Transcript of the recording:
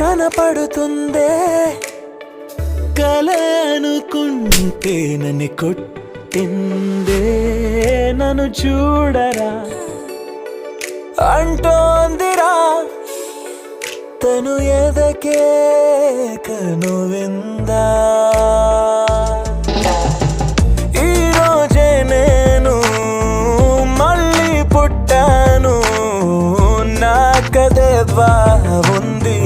కనపడుతుందే కల అనుకుంటే నన్ను కొట్టిందే నన్ను చూడరా అంటోందిరా తను ఎదకే కను విందా ఈరోజే నేను మళ్ళీ పుట్టాను నాకదే బాగుంది